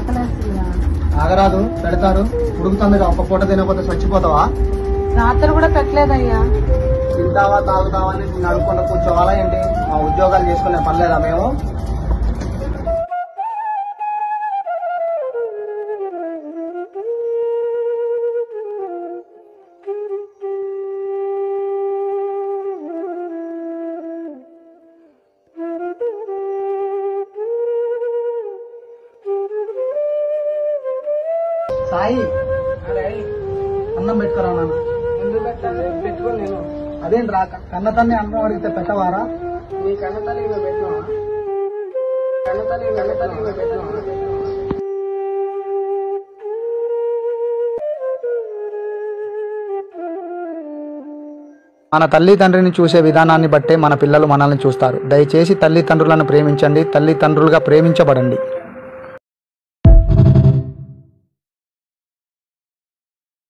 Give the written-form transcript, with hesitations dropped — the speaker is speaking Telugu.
ఆకలేస్తుందా? ఆగరాదు, పెడతారు. ఉడుకుతుందిగా, ఒక్క పూట తినకపోతే చచ్చిపోతావా? రాత్రి కూడా పెట్టలేదయ్యా. తింటావా తాగుతావా అని నేను అడుక్కుండా కూర్చోవాలా ఏంటి? మా ఉద్యోగాలు చేసుకునే పనిలేదా మేము? సాయి, అన్నం పెట్టుకురా నాన్న. ఎందుకు పెట్టాలి? పెట్టుకో. నేను అదేంట్రా, కన్న తన్ని అన్నం అడిగితే పెట్టవారా? నీ కన్నతల్లి పెట్టినా కన్నతల్లి పెట్టినా మన తల్లిదండ్రిని చూసే విధానాన్ని బట్టే మన పిల్లలు మనల్ని చూస్తారు. దయచేసి తల్లిదండ్రులను ప్రేమించండి, తల్లిదండ్రులుగా ప్రేమించబడండి.